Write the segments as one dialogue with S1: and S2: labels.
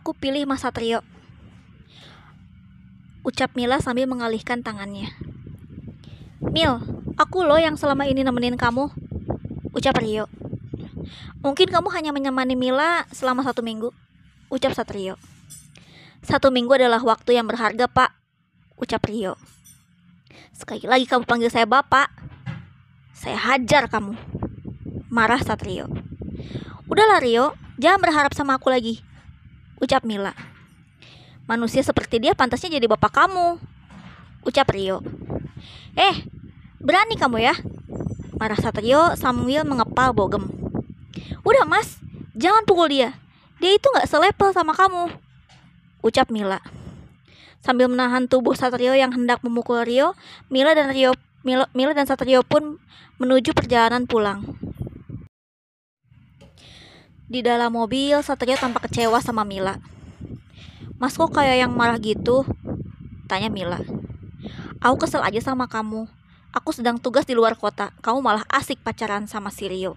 S1: aku pilih Mas Satrio, ucap Mila sambil mengalihkan tangannya. Mil, aku loh yang selama ini nemenin kamu, ucap Rio. Mungkin kamu hanya menemani Mila selama 1 minggu, ucap Satrio. 1 minggu adalah waktu yang berharga, Pak, ucap Rio. Sekali lagi kamu panggil saya Bapak, saya hajar kamu, marah Satrio. Udahlah Rio, jangan berharap sama aku lagi, ucap Mila. Manusia seperti dia pantasnya jadi bapak kamu, ucap Rio. Berani kamu ya, marah Satrio sambil mengepal bogem. Udah Mas, jangan pukul dia itu gak selevel sama kamu, ucap Mila. Sambil menahan tubuh Satrio yang hendak memukul Rio, Mila dan Satrio pun menuju perjalanan pulang. Di dalam mobil, Satrio tampak kecewa sama Mila. Mas kok kayak yang marah gitu? Tanya Mila. Aku kesel aja sama kamu. Aku sedang tugas di luar kota, kamu malah asik pacaran sama si Rio,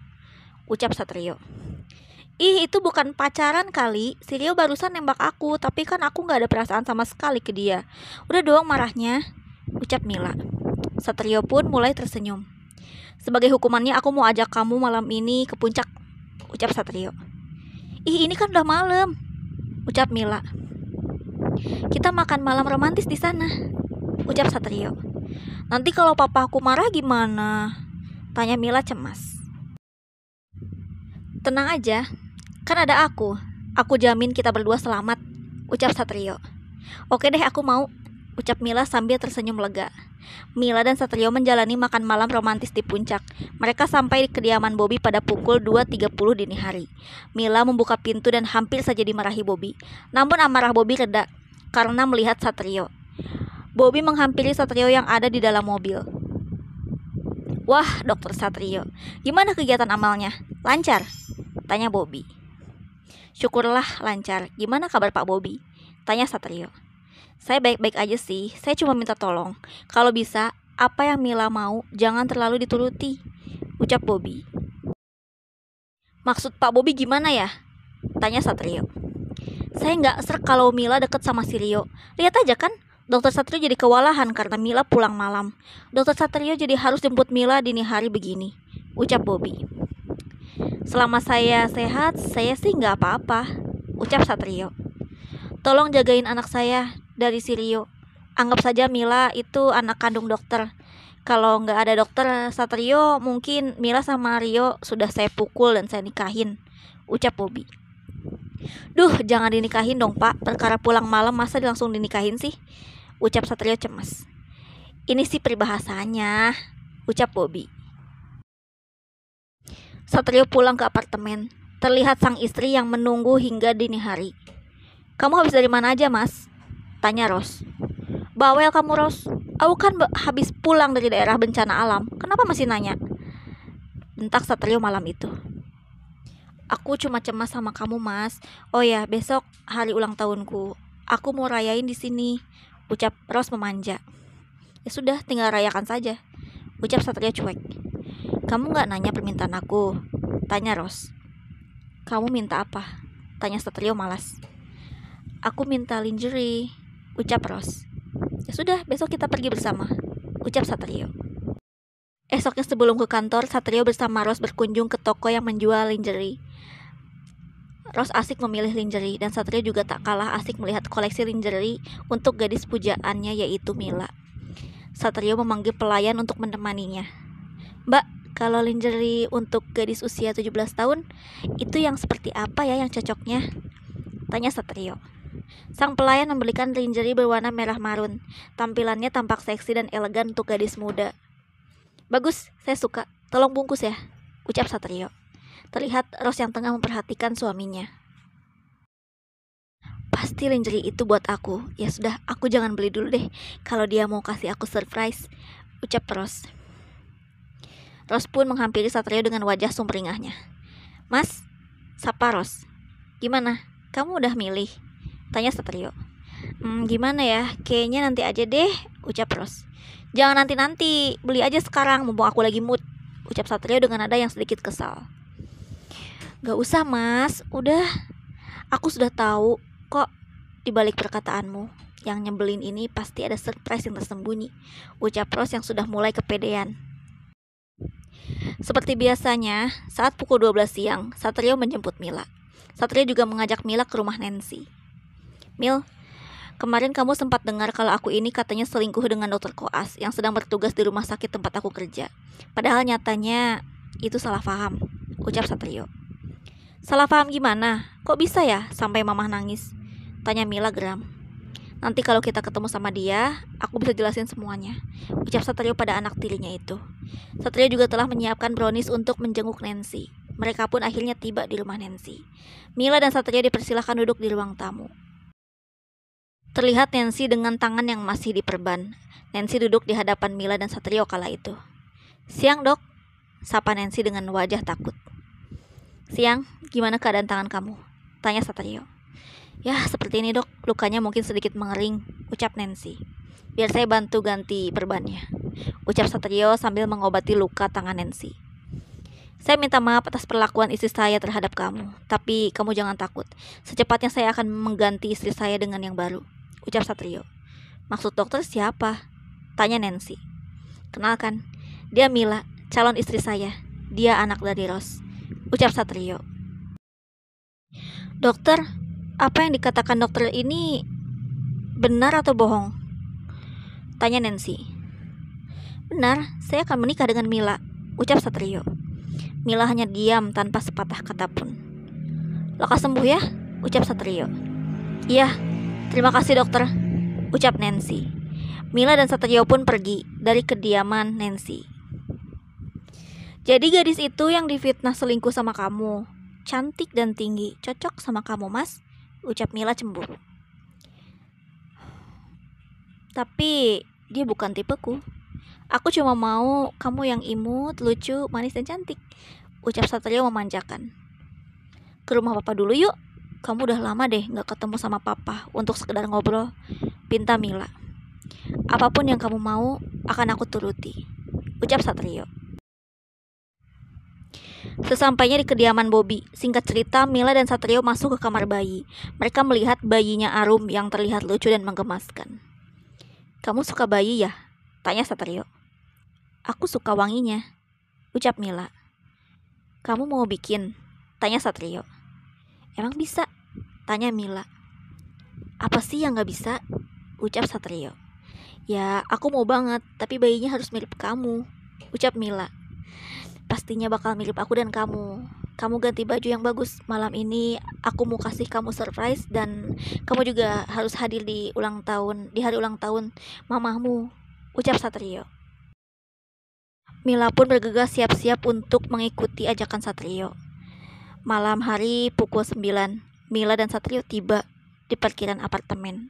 S1: ucap Satrio. Ih, itu bukan pacaran kali. Si Rio barusan nembak aku, tapi kan aku gak ada perasaan sama sekali ke dia. Udah dong marahnya, ucap Mila. Satrio pun mulai tersenyum. Sebagai hukumannya aku mau ajak kamu malam ini ke puncak, ucap Satrio. Ih, ini kan udah malam, ucap Mila. Kita makan malam romantis di sana, ucap Satrio. Nanti kalau papa aku marah gimana? Tanya Mila cemas. Tenang aja, kan ada aku. Aku jamin kita berdua selamat, ucap Satrio. Oke deh, aku mau, ucap Mila sambil tersenyum lega. Mila dan Satrio menjalani makan malam romantis di puncak. Mereka sampai di kediaman Bobby pada pukul 2.30 dini hari. Mila membuka pintu dan hampir saja dimarahi Bobby. Namun amarah Bobby reda karena melihat Satrio. Bobby menghampiri Satrio yang ada di dalam mobil. Wah, Dokter Satrio, gimana kegiatan amalnya? Lancar? Tanya Bobby. Syukurlah lancar. Gimana kabar Pak Bobby? Tanya Satrio. Saya baik-baik aja sih. Saya cuma minta tolong, kalau bisa, apa yang Mila mau jangan terlalu dituruti, ucap Bobby. Maksud Pak Bobby gimana ya? Tanya Satrio. Saya gak serk kalau Mila deket sama si Rio. Lihat aja kan, Dokter Satrio jadi kewalahan karena Mila pulang malam. Dokter Satrio jadi harus jemput Mila dini hari begini, ucap Bobby. Selama saya sehat, saya sih gak apa-apa, ucap Satrio. Tolong jagain anak saya dari si Rio. Anggap saja Mila itu anak kandung dokter. Kalau gak ada dokter Satrio, mungkin Mila sama Rio sudah saya pukul dan saya nikahin, ucap Bobby. Duh, jangan dinikahin dong Pak. Perkara pulang malam masa langsung dinikahin sih, ucap Satrio cemas. Ini sih peribahasanya, ucap Bobby. Satrio pulang ke apartemen. Terlihat sang istri yang menunggu hingga dini hari. Kamu habis dari mana aja Mas? Tanya Ros. Bawel kamu Ros. Aku kan habis pulang dari daerah bencana alam. Kenapa masih nanya? Bentak Satrio malam itu. Aku cuma cemas sama kamu Mas. Oh ya, besok hari ulang tahunku. Aku mau rayain di sini, ucap Ros memanja. Ya sudah, tinggal rayakan saja, ucap Satrio cuek. Kamu gak nanya permintaan aku? Tanya Ros. Kamu minta apa? Tanya Satrio malas. Aku minta lingerie, ucap Ros. Ya sudah, besok kita pergi bersama, ucap Satrio. Esoknya sebelum ke kantor, Satrio bersama Ros berkunjung ke toko yang menjual lingerie. Ros asik memilih lingerie dan Satrio juga tak kalah asik melihat koleksi lingerie untuk gadis pujaannya yaitu Mila. Satrio memanggil pelayan untuk menemaninya. Mbak, kalau lingerie untuk gadis usia 17 tahun, itu yang seperti apa ya yang cocoknya? Tanya Satrio. Sang pelayan membelikan lingerie berwarna merah marun. Tampilannya tampak seksi dan elegan untuk gadis muda. Bagus, saya suka. Tolong bungkus ya, ucap Satrio. Terlihat Ros yang tengah memperhatikan suaminya. Pasti lingerie itu buat aku. Ya sudah, aku jangan beli dulu deh. Kalau dia mau kasih aku surprise, ucap Ros. Ros pun menghampiri Satrio dengan wajah sumringahnya. Mas, sapa Ros. Gimana? Kamu udah milih? Tanya Satrio. Gimana ya? Kayaknya nanti aja deh, ucap Ros. Jangan nanti-nanti, beli aja sekarang mumpung aku lagi mood, ucap Satrio dengan nada yang sedikit kesal. Gak usah Mas, udah. Aku sudah tahu kok. Di balik perkataanmu yang nyebelin ini pasti ada surprise yang tersembunyi, ucap Rose yang sudah mulai kepedean. Seperti biasanya, saat pukul 12 siang, Satrio menjemput Mila. Satrio juga mengajak Mila ke rumah Nancy. Mil, kemarin kamu sempat dengar kalau aku ini katanya selingkuh dengan dokter koas yang sedang bertugas di rumah sakit tempat aku kerja. Padahal nyatanya itu salah paham, ucap Satrio. Salah paham gimana? Kok bisa ya sampai mamah nangis? Tanya Mila geram. Nanti kalau kita ketemu sama dia, aku bisa jelasin semuanya, ucap Satrio pada anak tirinya itu. Satrio juga telah menyiapkan brownies untuk menjenguk Nancy. Mereka pun akhirnya tiba di rumah Nancy. Mila dan Satrio dipersilahkan duduk di ruang tamu. Terlihat Nancy dengan tangan yang masih diperban. Nancy duduk di hadapan Mila dan Satrio kala itu. Siang dok, sapa Nancy dengan wajah takut. Siang, gimana keadaan tangan kamu? Tanya Satrio. Ya, seperti ini dok, lukanya mungkin sedikit mengering, ucap Nancy. Biar saya bantu ganti perbannya, ucap Satrio sambil mengobati luka tangan Nancy. Saya minta maaf atas perlakuan istri saya terhadap kamu, tapi kamu jangan takut. Secepatnya saya akan mengganti istri saya dengan yang baru, ucap Satrio. Maksud dokter siapa? Tanya Nancy. Kenalkan, dia Mila, calon istri saya. Dia anak dari Rose, ucap Satrio. Dokter, apa yang dikatakan dokter ini benar atau bohong? Tanya Nancy. Benar, saya akan menikah dengan Mila, ucap Satrio. Mila hanya diam tanpa sepatah kata pun. Lekas sembuh ya, ucap Satrio. Iya, terima kasih dokter, ucap Nancy. Mila dan Satrio pun pergi dari kediaman Nancy. Jadi gadis itu yang difitnah selingkuh sama kamu. Cantik dan tinggi, cocok sama kamu mas, ucap Mila cemburu. Tapi dia bukan tipeku. Aku cuma mau kamu yang imut, lucu, manis dan cantik, ucap Satrio memanjakan. Ke rumah papa dulu yuk. Kamu udah lama deh gak ketemu sama papa untuk sekedar ngobrol, pinta Mila. Apapun yang kamu mau akan aku turuti, ucap Satrio. Sesampainya di kediaman Bobby, singkat cerita Mila dan Satrio masuk ke kamar bayi. Mereka melihat bayinya Arum yang terlihat lucu dan menggemaskan. Kamu suka bayi ya? Tanya Satrio. Aku suka wanginya, ucap Mila. Kamu mau bikin? Tanya Satrio. Emang bisa? Tanya Mila. Apa sih yang gak bisa? Ucap Satrio. Ya aku mau banget, tapi bayinya harus mirip kamu, ucap Mila. Pastinya bakal mirip aku dan kamu. Kamu ganti baju yang bagus. Malam ini aku mau kasih kamu surprise dan kamu juga harus hadir di hari ulang tahun mamahmu, ucap Satrio. Mila pun bergegas siap-siap untuk mengikuti ajakan Satrio. Malam hari pukul 9, Mila dan Satrio tiba di parkiran apartemen.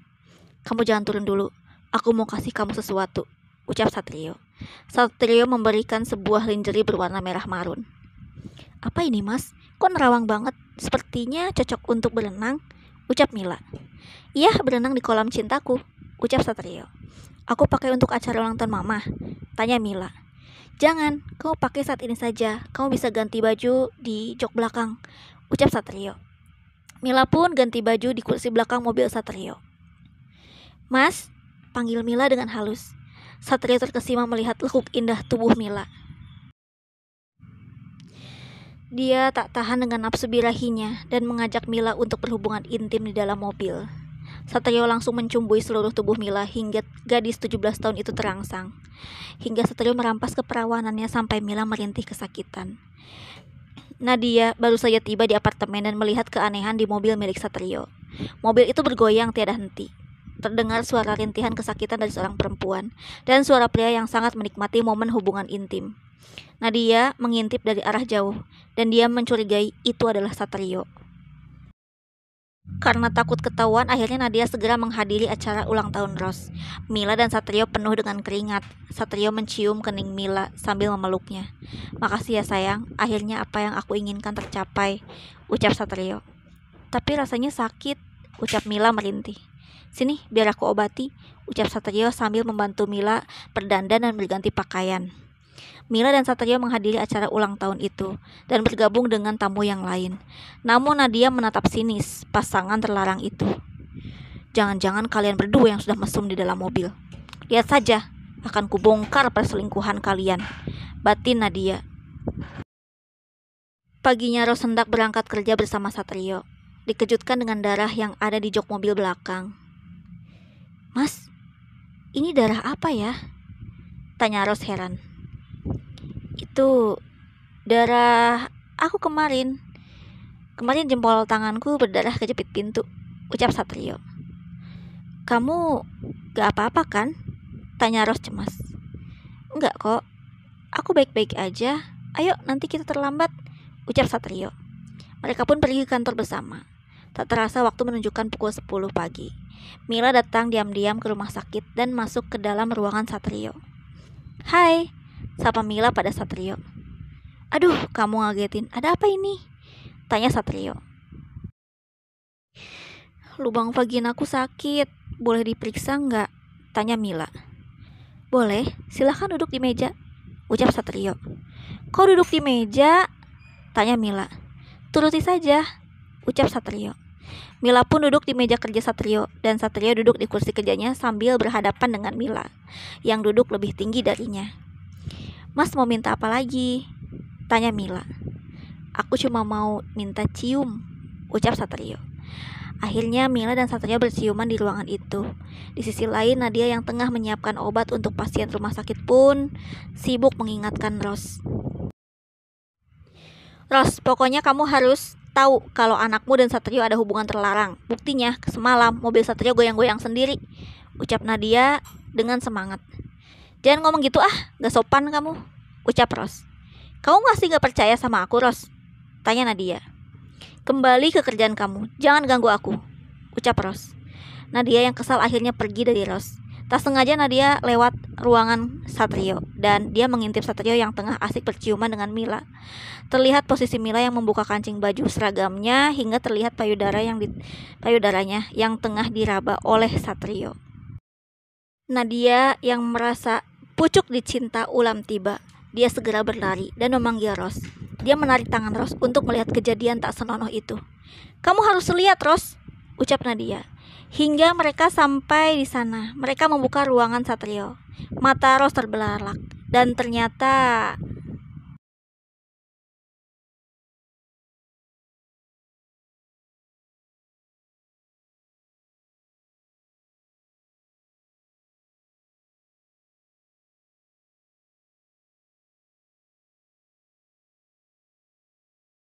S1: Kamu jangan turun dulu. Aku mau kasih kamu sesuatu, ucap Satrio. Satrio memberikan sebuah lingerie berwarna merah marun. Apa ini mas? Kok nerawang banget? Sepertinya cocok untuk berenang, ucap Mila. Iya, berenang di kolam cintaku, ucap Satrio. Aku pakai untuk acara ulang tahun mama, tanya Mila. Jangan, kamu pakai saat ini saja. Kamu bisa ganti baju di jok belakang, ucap Satrio. Mila pun ganti baju di kursi belakang mobil Satrio. Mas, panggil Mila dengan halus. Satrio terkesima melihat lekuk indah tubuh Mila. Dia tak tahan dengan nafsu birahinya dan mengajak Mila untuk berhubungan intim di dalam mobil. Satrio langsung mencumbui seluruh tubuh Mila hingga gadis 17 tahun itu terangsang. Hingga Satrio merampas keperawanannya sampai Mila merintih kesakitan. Nadia baru saja tiba di apartemen dan melihat keanehan di mobil milik Satrio. Mobil itu bergoyang tiada henti. Terdengar suara rintihan kesakitan dari seorang perempuan dan suara pria yang sangat menikmati momen hubungan intim. Nadia mengintip dari arah jauh dan dia mencurigai itu adalah Satrio. Karena takut ketahuan, akhirnya Nadia segera menghadiri acara ulang tahun Rose. Mila dan Satrio penuh dengan keringat. Satrio mencium kening Mila sambil memeluknya. Makasih ya sayang, akhirnya apa yang aku inginkan tercapai, ucap Satrio. Tapi rasanya sakit, ucap Mila merintih. Sini, biar aku obati, ucap Satrio sambil membantu Mila berdandan dan berganti pakaian. Mila dan Satrio menghadiri acara ulang tahun itu dan bergabung dengan tamu yang lain. Namun Nadia menatap sinis pasangan terlarang itu. Jangan-jangan kalian berdua yang sudah mesum di dalam mobil. Lihat saja, akan kubongkar perselingkuhan kalian, batin Nadia. Paginya Ros hendak berangkat kerja bersama Satrio. Dikejutkan dengan darah yang ada di jok mobil belakang. Mas, ini darah apa ya? Tanya Ros heran. Itu darah aku kemarin. Kemarin jempol tanganku berdarah kejepit pintu, ucap Satrio. Kamu gak apa-apa kan? Tanya Ros cemas. Enggak kok, aku baik-baik aja. Ayo nanti kita terlambat, ucap Satrio. Mereka pun pergi ke kantor bersama. Tak terasa waktu menunjukkan pukul 10 pagi. Mila datang diam-diam ke rumah sakit dan masuk ke dalam ruangan Satrio. Hai, sapa Mila pada Satrio. Aduh, kamu ngagetin. Ada apa ini? Tanya Satrio. Lubang vagina aku sakit. Boleh diperiksa nggak? Tanya Mila. Boleh, silahkan duduk di meja, ucap Satrio. Kau duduk di meja? Tanya Mila. Turuti saja, ucap Satrio. Mila pun duduk di meja kerja Satrio, dan Satrio duduk di kursi kerjanya sambil berhadapan dengan Mila, yang duduk lebih tinggi darinya. Mas mau minta apa lagi? Tanya Mila. Aku cuma mau minta cium, ucap Satrio. Akhirnya Mila dan Satrio berciuman di ruangan itu. Di sisi lain, Nadia yang tengah menyiapkan obat untuk pasien rumah sakit pun sibuk mengingatkan Ros. Ros, pokoknya kamu harus tahu kalau anakmu dan Satrio ada hubungan terlarang. Buktinya, semalam mobil Satrio goyang-goyang sendiri, ucap Nadia dengan semangat. Jangan ngomong gitu gak sopan kamu, ucap Ros. Kamu masih gak percaya sama aku, Ros? Tanya Nadia. Kembali ke kerjaan kamu, jangan ganggu aku, ucap Ros. Nadia yang kesal akhirnya pergi dari Ros. Tak sengaja Nadia lewat ruangan Satrio, dan dia mengintip Satrio yang tengah asik berciuman dengan Mila. Terlihat posisi Mila yang membuka kancing baju seragamnya, hingga terlihat payudaranya yang tengah diraba oleh Satrio. Nadia yang merasa pucuk dicinta ulam tiba. Dia segera berlari dan memanggil Ros. Dia menarik tangan Ros untuk melihat kejadian tak senonoh itu. Kamu harus lihat, Ros, ucap Nadia. Hingga mereka sampai di sana, mereka membuka ruangan Satrio. Mata Ros terbelalak dan ternyata